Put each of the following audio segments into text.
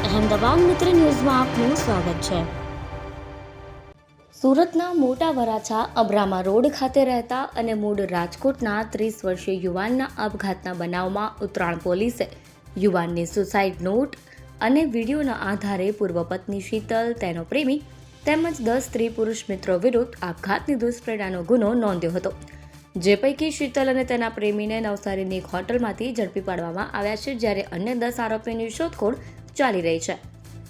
અહેમદાબાદ મિત્ર ન્યૂઝમાં આપનું સ્વાગત છે। સુરતના મોટા વરાછા અબ્રામા રોડ ખાતે રહેતા અને મૂળ રાજકોટના 30 વર્ષીય યુવાનના આપઘાતના બનાવમાં ઉત્તરાણ પોલીસે યુવાનની સુસાઇડ નોટ અને વિડીયોના આધારે પૂર્વ પત્ની શીતલ, તેનો પ્રેમી તેમજ 10 સ્ત્રી પુરુષ મિત્રો વિરુદ્ધ આપઘાતની દુષ્પ્રેરણાનો ગુનો નોંધ્યો હતો, જે પૈકી શીતલ અને તેના પ્રેમીને નવસારીની એક હોટલમાંથી ઝડપી પાડવામાં આવ્યા છે, જ્યારે અન્ય 10 આરોપીની શોધખોળ ચાલી રહી છે।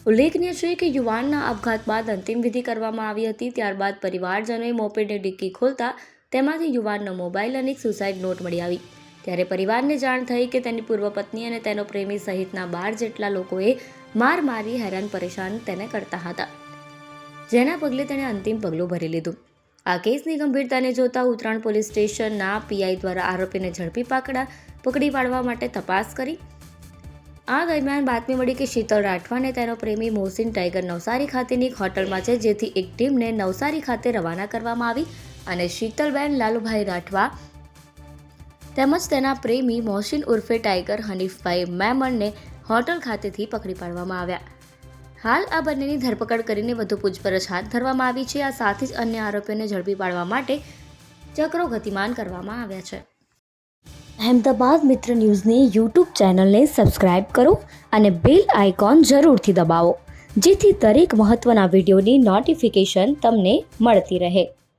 ઉલ્લેખનીય છે કે યુવાનના આપઘાત બાદ અંતિમ વિધિ કરવામાં આવી હતી। ત્યારબાદ પરિવારજનોએ મોપેડની ડિક્કી ખોલતા તેમાંથી યુવાનનો મોબાઈલ અને એક સુસાઇડ નોટ મળી આવી, ત્યારે પરિવારને જાણ થઈ કે તેની પૂર્વ પત્ની અને તેનો પ્રેમી સહિતના 12 જેટલા લોકોએ માર મારી હેરાન પરેશાન તેને કરતા હતા, જેના પગલે તેણે અંતિમ પગલું ભરી લીધું। આ કેસની ગંભીરતાને જોતા ઉત્તરાણ પોલીસ સ્ટેશનના પીઆઈ દ્વારા આરોપીને ઝડપી પકડી પાડવા માટે તપાસ કરી। આ દરમિયાન બાતમી મળી કે શીતલ રાઠવા અને તેનો પ્રેમી મોહસિન ટાઈગર નવસારી ખાતેની એક હોટલમાં છે, જેથી એક ટીમને નવસારી ખાતે રવાના કરવામાં આવી અને શીતલબેન લાલુભાઈ રાઠવા તેમજ તેના પ્રેમી મોહસિન ઉર્ફે ટાઈગર હનીફભાઈ મેમણને હોટલ ખાતેથી પકડી પાડવામાં આવ્યા। હાલ આ બંનેની ધરપકડ કરીને વધુ પૂછપરછ હાથ ધરવામાં આવી છે। આ સાથે જ અન્ય આરોપીઓને ઝડપી પાડવા માટે ચક્રો ગતિમાન કરવામાં આવ્યા છે। અહેમદાબાદ મિત્ર ન્યૂઝની યુટ્યુબ ચેનલને સબસ્ક્રાઇબ કરો અને બેલ આઇકોન જરૂરથી દબાવો, જેથી દરેક મહત્ત્વના વિડીયોની નોટિફિકેશન તમને મળતી રહે।